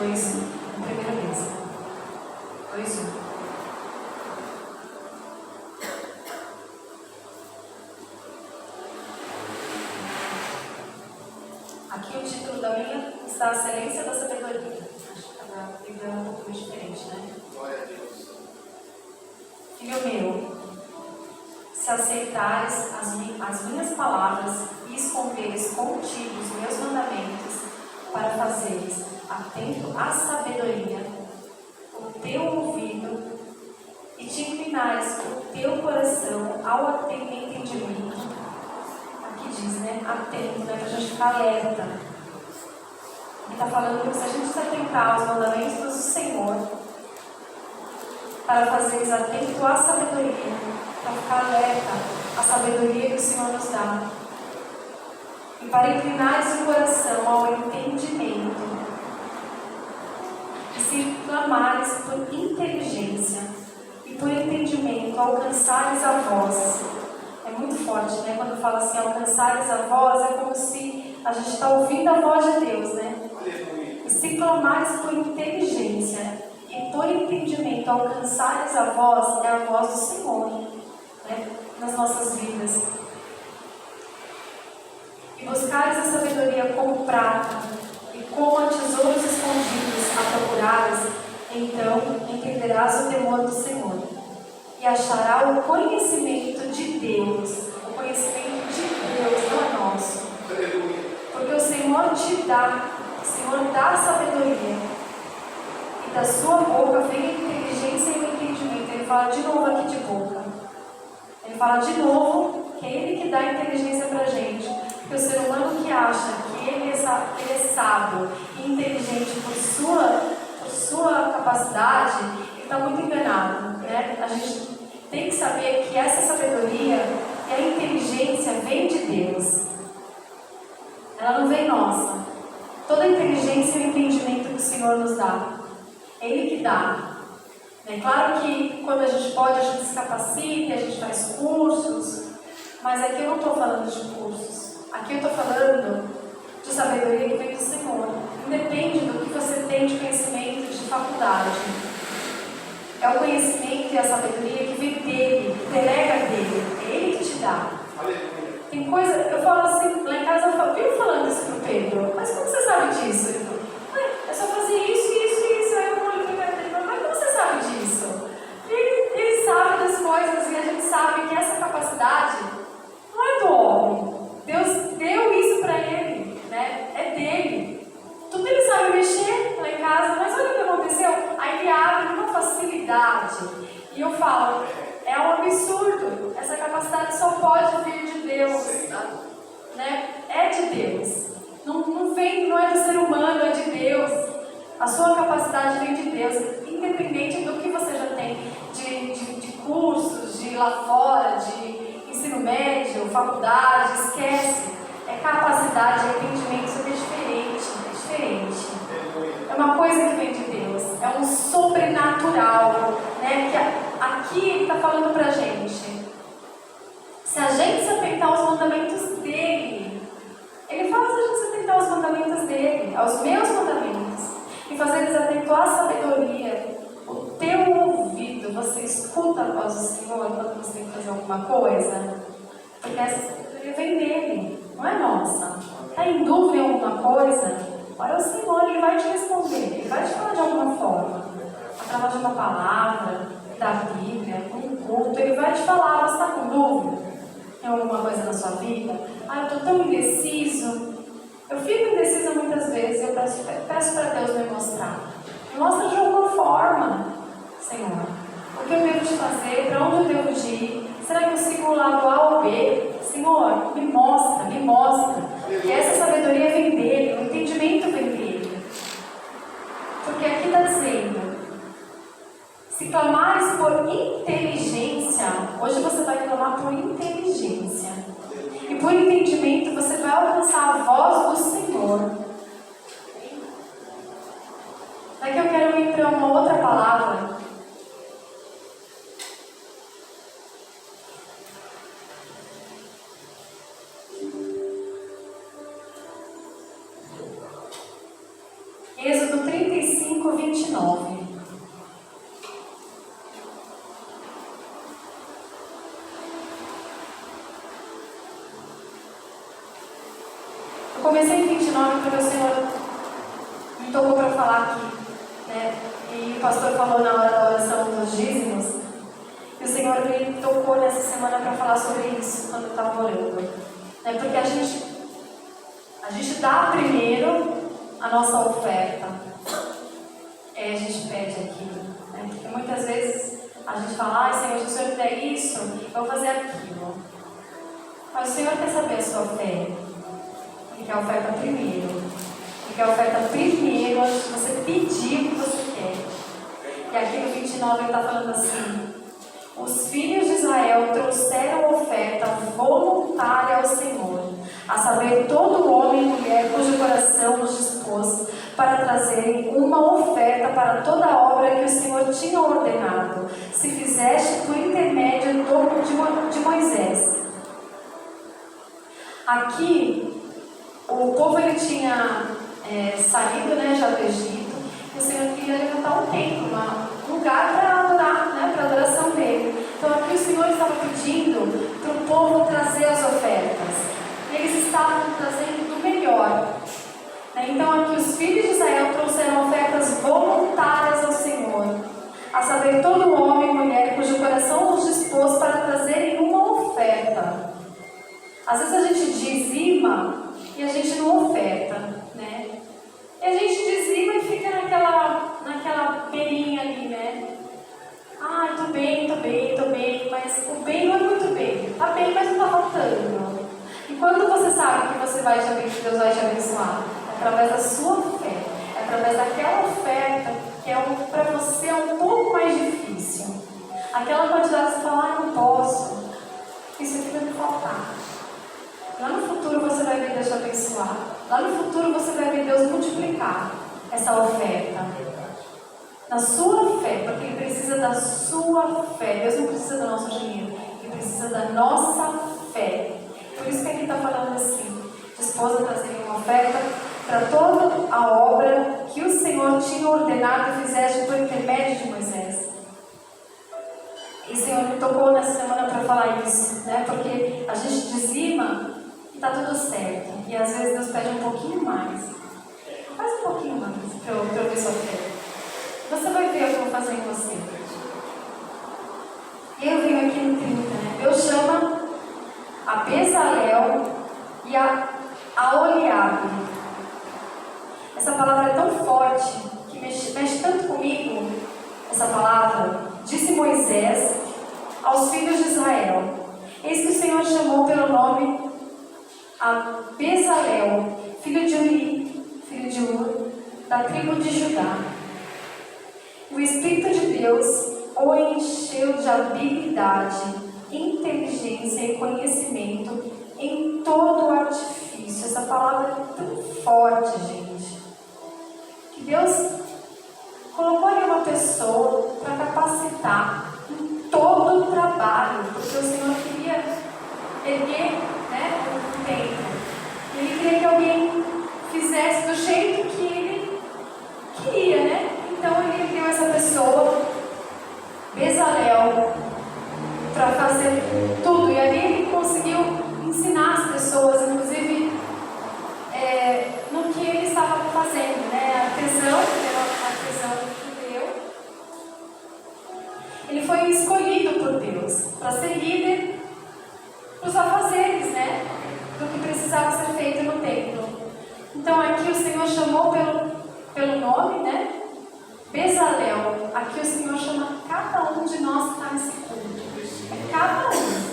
2:1. A primeira vez. 2:1. Aqui o título da minha está A Excelência da Sabedoria. Acho que cada livro é um pouco diferente, né? Glória a Deus. Filho meu, se aceitares as minhas palavras e esconderes contigo os meus mandamentos, para fazeres atento à sabedoria, o teu ouvido, e te inclinares o teu coração ao entendimento. Aqui diz, né? Atento, né? Para a gente ficar alerta. Ele está falando que se a gente se atentar aos mandamentos do Senhor, para fazeres atento à sabedoria, para ficar alerta à sabedoria que o Senhor nos dá, e para inclinares o coração ao entendimento, e se clamares por inteligência e por entendimento, alcançares a voz. É muito forte, né? Quando fala assim, alcançares a voz, é como se a gente está ouvindo a voz de Deus, né? E se clamares por inteligência e por entendimento, alcançares a voz, é a voz do Senhor, né? Nas nossas vidas. E buscares a sabedoria como prata e como a tesouros escondidos a procurares, então entenderás o temor do Senhor e achará o conhecimento de Deus. O conhecimento de Deus não é nosso. Porque o Senhor te dá, o Senhor dá a sabedoria, e da sua boca vem a inteligência e o entendimento. Ele fala de novo aqui de boca. Ele fala de novo que é Ele que dá a inteligência para a gente. Porque o ser humano que acha que ele é sábio e inteligente por sua capacidade, ele está muito enganado, né? A gente tem que saber que essa sabedoria e a inteligência vem de Deus. Ela não vem nossa. Toda a inteligência e o entendimento que o Senhor nos dá, é Ele que dá. É claro que quando a gente pode, a gente se capacita, a gente faz cursos, mas aqui eu não estou falando de cursos. Aqui eu estou falando de sabedoria que vem do Senhor. Independe do que você tem de conhecimento de faculdade. É o conhecimento e a sabedoria que vem dele, delega dele. É Ele que te dá. Tem coisa, eu falo assim, lá em casa eu vivo falando isso pro Pedro, mas como você sabe disso? Ele falou, é só fazer isso. Aí eu olho pra cara dele, mas como você sabe disso? Ele sabe das coisas e a gente sabe que essa capacidade não é do homem. Deus deu isso para ele, né? É dele. Tudo ele sabe mexer lá em casa, mas olha o que aconteceu. Aí ele abre uma facilidade. E eu falo, é um absurdo. Essa capacidade só pode vir de Deus, né? É de Deus. Não vem, não é do ser humano, é de Deus. A sua capacidade vem de Deus, independente do que você já tem de cursos, de lá fora, de ensino médio, faculdade, esquece. É capacidade, é entendimento, isso é diferente. É uma coisa que vem de Deus, é um sobrenatural, né? Que aqui ele está falando pra gente. Se a gente se atentar aos mandamentos dele, ele fala se a gente se atentar aos mandamentos dele, aos meus mandamentos, e fazer eles atento à sabedoria. O teu ouvido, você escuta a voz do Senhor quando você tem que fazer alguma coisa? Porque essa sabedoria vem dele, não é nossa. Está em dúvida em alguma coisa? Ora, o Senhor, Ele vai te responder, Ele vai te falar de alguma forma, através de uma palavra, da Bíblia, um culto. Ele vai te falar, você está com dúvida em alguma coisa na sua vida? Eu estou tão indeciso. Eu fico indecisa muitas vezes, eu peço para Deus me mostrar. Me mostra de alguma forma, Senhor. O que eu devo te fazer? Para onde eu devo ir? Será que eu sigo o lado A ou B? Senhor, me mostra. E essa sabedoria vem dele, o entendimento vem dele. Porque aqui está dizendo, se clamares por inteligência, hoje você vai clamar por inteligência. E por entendimento você vai alcançar a voz do Senhor. Daqui eu quero ir para uma outra palavra. Êxodo 35, 29. Eu comecei em 29 porque o Senhor me tocou para falar aqui, né? E o pastor falou na hora da oração dos dízimos. E o Senhor me tocou nessa semana para falar sobre isso quando eu estava orando. Né? Porque a gente dá primeiro a nossa oferta. A gente pede aquilo. Né? Porque muitas vezes a gente fala, Senhor, se o Senhor me der isso, eu vou fazer aquilo. Mas o Senhor quer saber a sua fé. Ele quer a oferta primeiro. Ele quer a oferta primeiro antes de você pedir o que você quer. E aqui no 29 ele está falando assim: os filhos de Israel trouxeram oferta voluntária ao Senhor, a saber, todo homem e mulher cujo coração os dispôs para trazerem uma oferta para toda a obra que o Senhor tinha ordenado, se fizeste por intermédio de Moisés. Aqui, o povo ele tinha saído, né, já do Egito, e o Senhor queria levantar um templo, um lugar para adorar, né, para a adoração dele. Então aqui o Senhor estava pedindo para o povo trazer as ofertas. E eles estavam trazendo do melhor. Então aqui os filhos de Israel trouxeram ofertas voluntárias ao Senhor, a saber, todo homem e mulher cujo coração os dispôs para trazerem uma oferta. Às vezes a gente dizima e a gente não oferta, né? E a gente dizima e fica naquela beirinha ali, né? Ah, tô bem, mas o bem não é muito bem. Tá bem, mas não tá faltando. E quando você sabe que Deus vai te abençoar? É através da sua fé. É através daquela oferta que para você é um pouco mais difícil. Aquela quantidade que você fala, não posso. Isso aqui vai me faltar. Lá no futuro você vai ver Deus te abençoar. Lá no futuro você vai ver Deus multiplicar essa oferta. Na sua fé, porque Ele precisa da sua fé. Deus não precisa do nosso dinheiro, Ele precisa da nossa fé. Por isso que Ele está falando assim: disposto a trazer uma oferta para toda a obra que o Senhor tinha ordenado e fizeste por intermédio de Moisés. E o Senhor me tocou nessa semana para falar isso, né? Porque a gente dizima e está tudo certo. E às vezes Deus pede um pouquinho mais. Faz um pouquinho mais para eu ver sua fé. Você vai ver o que eu vou fazer em você. Eu venho aqui no 30, né? Deus chama a Bezalel e a Oliabe. Essa palavra é tão forte que mexe tanto comigo. Essa palavra, disse Moisés aos filhos de Israel: eis que o Senhor chamou pelo nome a Bezalel, filho de Uri, filho de Ur, da tribo de Judá. O Espírito de Deus o encheu de habilidade, inteligência e conhecimento em todo o artifício. Essa palavra é tão forte, gente, que Deus colocou ali uma pessoa para capacitar em todo o trabalho, porque o Senhor queria erguer, né, um templo. Ele queria que alguém fizesse do jeito que ele queria, né? Então ele deu essa pessoa, Bezalel, para fazer tudo. E ali ele conseguiu ensinar as pessoas, inclusive no que ele estava fazendo, né? Artesão, era artesão judeu. Ele foi escolhido por Deus para ser líder dos afazeres, né? Do que precisava ser feito no templo. Então aqui o Senhor chamou pelo nome, né? Bezalel. Aqui o Senhor chama cada um de nós que está nesse culto. É cada um.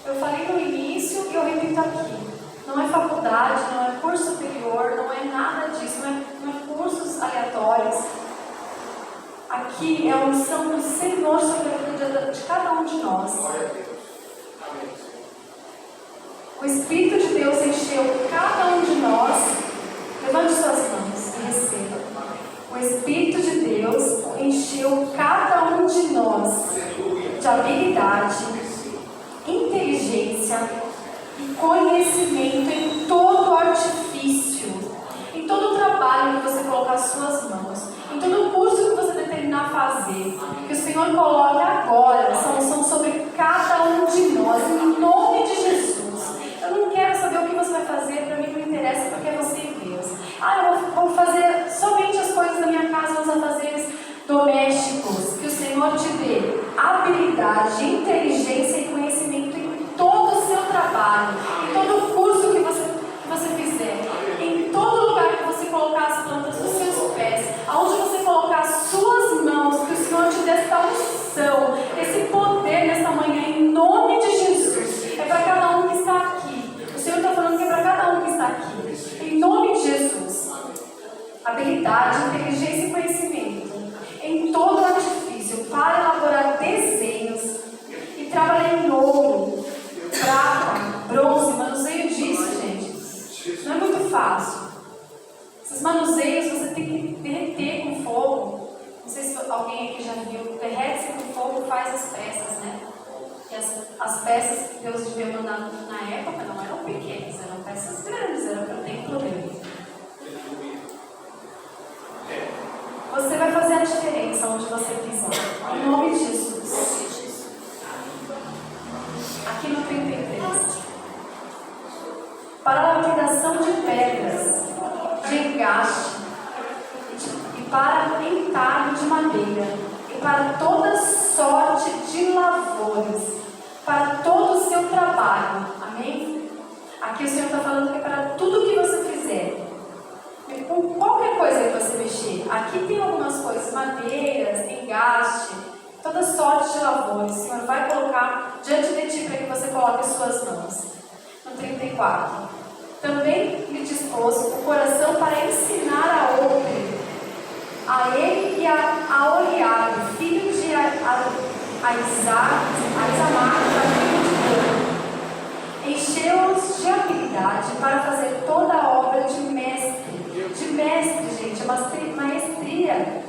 Eu falei no início e eu repito aqui. Não é faculdade, não é curso superior, não é nada disso, não é cursos aleatórios. Aqui é a unção do Senhor sobre a vida de cada um de nós. O Espírito de Deus encheu cada um de nós. Levante suas mãos e receba. O Espírito de Deus encheu cada um de nós de habilidade, inteligência e conhecimento em todo o artifício, em todo o trabalho colocar as suas mãos. Em todo curso que você determinar a fazer, que o Senhor coloque agora, são sobre cada um de nós, em nome de Jesus. Eu não quero saber o que você vai fazer, para mim não interessa, porque é você e Deus. Eu vou fazer somente as coisas da minha casa, os afazeres domésticos. Que o Senhor te dê habilidade, inteligência e conhecimento em todo o seu trabalho, em todo o curso que você fizer, em todo lugar que você colocar as plantas dos seus pés, aonde você colocar as suas mãos, que o Senhor te dê essa unção, esse poder nesta manhã, em nome de Jesus. É para cada um que está aqui. O Senhor está falando que é para cada um que está aqui. Em nome de Jesus. Habilidade, inteligência e conhecimento em todo o artifício para elaborar desenhos e trabalhar em ouro, prata, bronze, manuseio disso, gente. Não é muito fácil. Esses manuseios você tem que derreter com fogo. Não sei se alguém aqui já viu. Derrete-se com fogo, faz as peças, né? E as peças que Deus devia mandar na época não eram pequenas, eram peças grandes, eram para o templo dele. Você vai fazer a diferença onde você pisar. Em nome de Jesus. Aqui no 33. Para a lapidação de pedras, de engaste, e para entalho de madeira, e para toda sorte de lavores, para todo o seu trabalho. Amém? Aqui o Senhor está falando que é para tudo que você fizer. Com qualquer coisa que você mexer. Aqui tem algumas coisas, madeiras, engaste, toda sorte de lavores. O Senhor vai colocar diante de ti para que você coloque as suas mãos. No 34. Também lhe dispôs o coração para ensinar a outro, a ele e a Oliabe, filho de Aisamar, filho de Dor. Encheu-os de habilidade para fazer toda a obra de mestre. De mestre, gente, é maestria.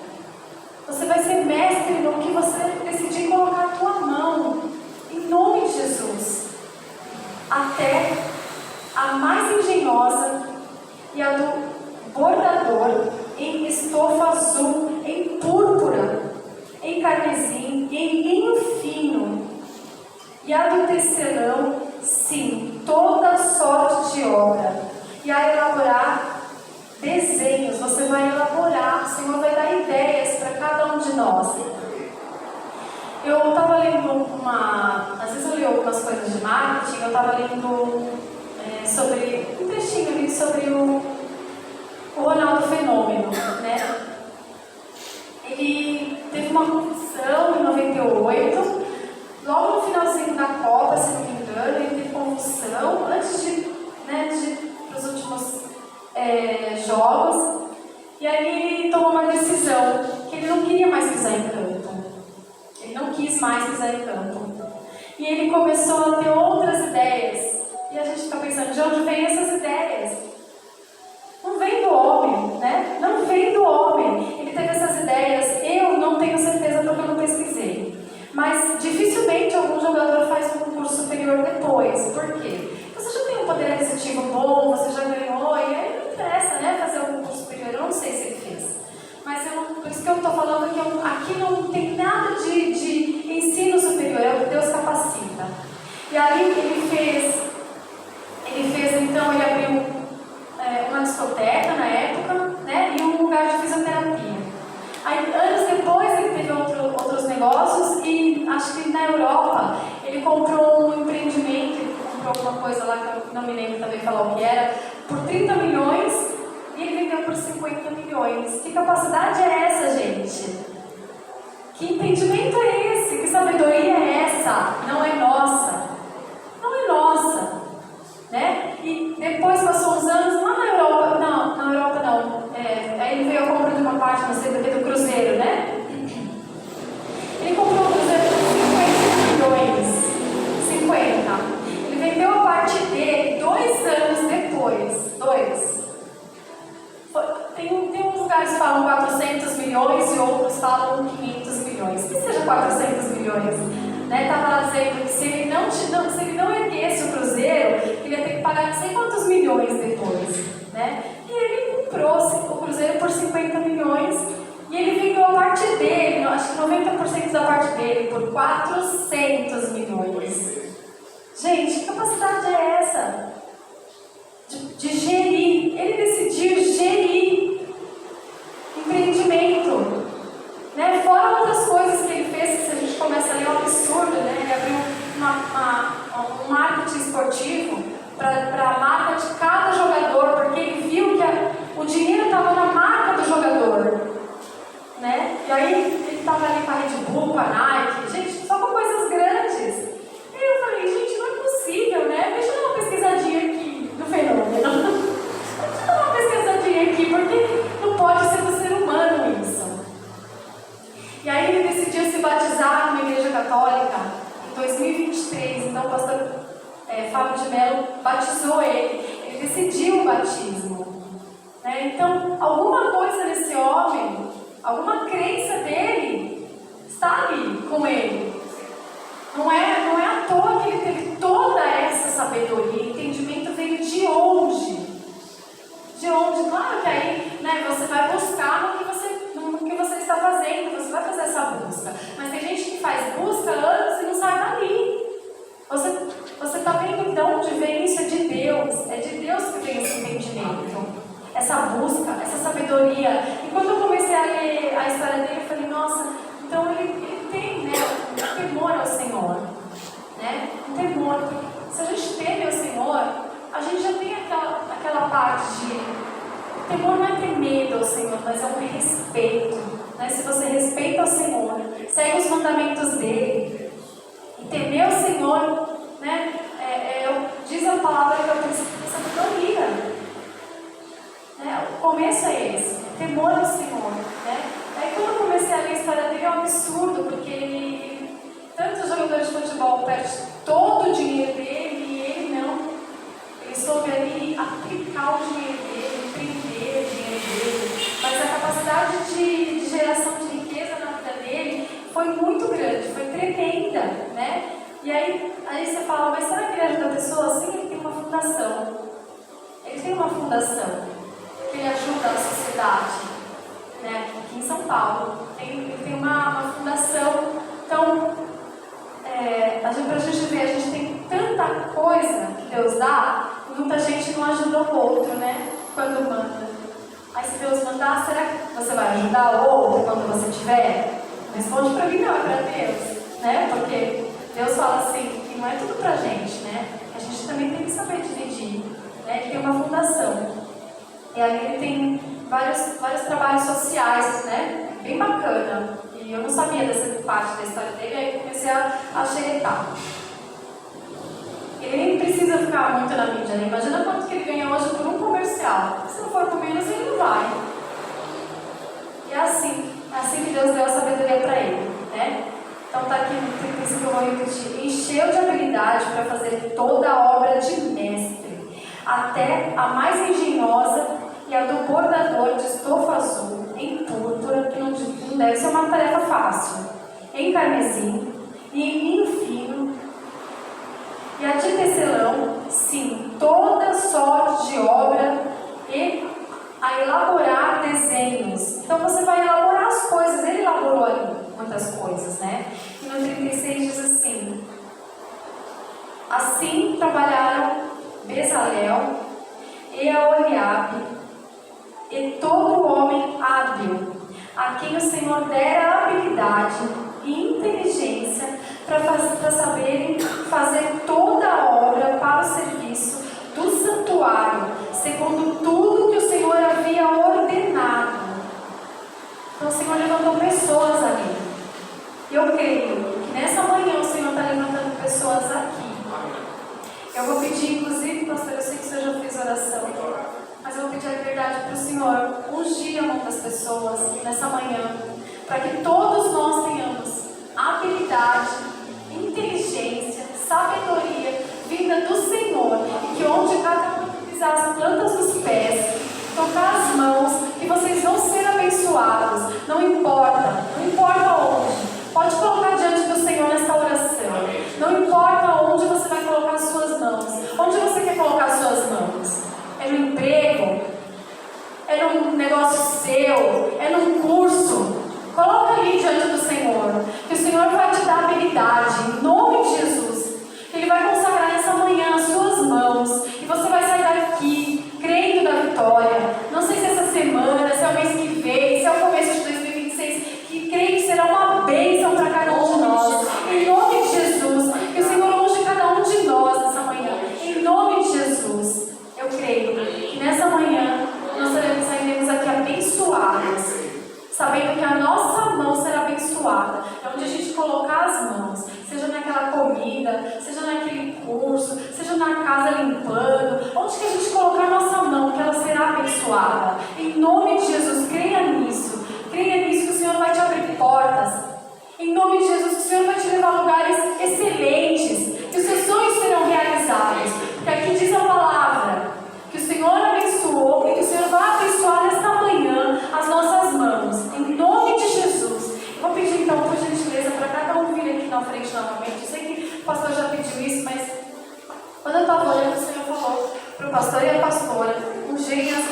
Você vai ser mestre no que você decidir colocar a tua mão, em nome de Jesus. Até a mais engenhosa e a do bordador em estofa azul, em púrpura, em carmesim e em linho fino, e a do tecelão, sim, toda sorte de obra, e a elaborar desenhos. Você vai elaborar, o Senhor vai dar ideias para cada um de nós. Eu estava lendo às vezes eu leio algumas coisas de marketing, eu estava lendo sobre um trechinho ali sobre o Ronaldo Fenômeno, né? Ele teve uma convulsão em 98, logo no finalzinho da Copa, se não me engano, ele teve convulsão antes de os últimos jogos, e aí ele tomou uma decisão que ele não queria mais pisar em campo. Ele não quis mais pisar em campo. E ele começou a ter outras ideias. E a gente fica pensando, de onde vem essas ideias? Não vem do homem, né? Não vem do homem. Ele teve essas ideias, eu não tenho certeza porque eu não pesquisei. Mas dificilmente algum jogador faz um curso superior depois. Por quê? Você já tem um poder aquisitivo bom, você já ganhou, e aí não interessa, né, fazer algum curso superior. Eu não sei se ele fez. Mas por isso que eu estou falando que aqui não tem nada de ensino superior, é o que Deus capacita. E aí ele fez então, ele abriu uma discoteca na época, né, e um lugar de fisioterapia. Aí, anos depois, ele teve outros negócios e acho que na Europa ele comprou um empreendimento, ele comprou alguma coisa lá que eu não me lembro também falar o que era, por 30 milhões e ele vendeu por 50 milhões. Que capacidade é essa, gente? Que entendimento é esse? Que sabedoria é essa? Não é nossa. Não é nossa. Né? E depois passou uns anos lá na Europa, não. Aí ele veio a compra de uma parte no CDB do Cruzeiro, né? Ele comprou o Cruzeiro por 50 milhões. 50. Ele vendeu a parte dele 2 anos depois. 2. Tem uns lugares que falam 400 milhões e outros falam 500 milhões. Que seja 400 milhões. Estava lá dizendo que se ele não erguesse o Cruzeiro, ele ia ter que pagar não sei quantos milhões depois. Né? E ele comprou o Cruzeiro por por 50 milhões e ele vendeu a parte dele, acho que 90% da parte dele, por 400 milhões. Gente, que capacidade é essa? De gerir. Ele decidiu gerir empreendimento. Né? Fora outras coisas que ele fez, que se a gente começa a ler, é um absurdo, né? Ele abriu um marketing esportivo para a marca de cada jogador, porque ele viu que o dinheiro estava na marca do jogador. Né? E aí ele estava ali com a Red Bull, com a Nike, gente, só com coisas grandes. E eu falei, gente, não é possível, né? Deixa eu dar uma pesquisadinha aqui no fenômeno. Deixa eu dar uma pesquisadinha aqui, porque não pode ser do ser humano isso. E aí ele decidiu se batizar numa igreja católica em 2023. Então o pastor Fábio de Mello batizou ele. Ele decidiu o batismo. Né? Então, alguma coisa nesse homem, alguma crença dele está ali com ele. Não é à toa que ele teve toda essa sabedoria. Entendimento veio de onde? De onde? Claro que aí, né, você vai buscar no que você está fazendo, você vai fazer essa busca. Mas tem gente que faz busca anos e não sai dali. Você está vendo de onde vem isso? É de Deus. É de Deus que vem esse entendimento, essa busca, essa sabedoria. E quando eu comecei a ler a história dele, eu falei, nossa, então ele tem, né, um temor ao Senhor. Né? Um temor. Se a gente teme ao Senhor, a gente já tem aquela parte de... Temor não é ter medo ao Senhor, mas é um respeito. Né? Se você respeita o Senhor, segue os mandamentos dele, e temer o Senhor, né? Diz a palavra que é o princípio da sabedoria. Né? O começo é esse, temor ao Senhor. Né? Aí quando eu comecei a ler a história dele, é um absurdo, porque tantos jogadores de futebol perdem todo o dinheiro dele e ele não. Ele soube ali aplicar o dinheiro dele, empreender o dinheiro dele. Mas a capacidade de geração de riqueza na vida dele foi muito grande, foi tremenda, né? E aí você fala, mas será que ele ajuda pessoas? Sim, ele tem uma fundação. Ele tem uma fundação que ele ajuda a sociedade, né? Aqui em São Paulo. Ele tem uma fundação. Então, para a gente ver, a gente tem tanta coisa que Deus dá, e muita gente não ajuda o outro, né? Quando manda. Aí se Deus mandar, será que você vai ajudar o outro quando você tiver? Responde para mim, não, é para Deus, né? Porque Deus fala assim, que não é tudo pra gente, né? A gente também tem que saber dividir, né? Ele tem uma fundação. E ali ele tem vários trabalhos sociais, né? Bem bacana. E eu não sabia dessa parte da história dele, aí eu comecei a xeretar. Ele nem precisa ficar muito na mídia, né? Imagina quanto que ele ganha hoje por um comercial. Se não for por menos, ele não vai. E é assim que Deus deu a sabedoria para ele, né? Então está aqui no princípio que eu vou repetir. Encheu de habilidade para fazer toda a obra de mestre, até a mais engenhosa e a do bordador de estofa azul, em púrpura, que não deve ser uma tarefa fácil, em carmesim e em linho fino, e a de tecelão, sim, toda sorte de obra e a elaborar desenhos. Então você vai elaborar as coisas, ele elaborou ali muitas coisas, né? E no 36 diz assim: assim trabalharam Bezalel e Aholiabe e todo homem hábil, a quem o Senhor dera habilidade e inteligência para saberem fazer toda a obra para o serviço do santuário, segundo tudo que o Senhor havia ordenado. Então o Senhor levantou pessoas ali. E eu creio que nessa manhã o Senhor está levantando pessoas aqui. Eu vou pedir, inclusive, pastor, eu sei que o Senhor já fez oração, mas eu vou pedir a liberdade para o Senhor ungir a mão das pessoas nessa manhã, para que todos nós tenhamos habilidade, inteligência, sabedoria vinda do Senhor, e que onde cada um pisar as plantas dos pés, tocar as mãos, que vocês vão ser abençoados. Não importa onde. Pode colocar diante do Senhor nessa oração. Não importa onde você vai colocar as suas mãos. Onde você quer colocar as suas mãos? É no emprego? É no num negócio seu, é num curso, coloca ali diante do Senhor, que o Senhor vai te dar habilidade, em nome de Jesus. Ele vai consagrar nessa manhã as suas mãos, e você vai sair daqui, crendo na vitória. Não sei se essa semana, se é o mês que vem, se é o começo de 2026, que creio que será uma bênção para cada um de nós. Em nome de Jesus, que o Senhor unge cada um de nós nessa manhã. Em nome de Jesus, eu creio que nessa manhã nós sairemos aqui abençoados, sabendo que a nossa mão será abençoada. É onde a gente colocar as mãos, seja naquela comida, seja naquele curso, seja na casa limpando, onde que a gente colocar a nossa mão, que ela será abençoada. Em nome de Jesus, creia nisso que o Senhor vai te abrir portas. Em nome de Jesus, que o Senhor vai te levar a lugares excelentes, que os seus sonhos serão realizados. Porque aqui diz a palavra que o Senhor abençoou e que o Senhor vai abençoar nesta manhã as nossas mãos. Em nome de Jesus. Eu vou pedir então, por gentileza, para cada um vir aqui na frente novamente. Eu sei que o pastor já pediu isso, mas quando eu estava olhando, o Senhor falou para o pastor e a pastora, ungem as mãos.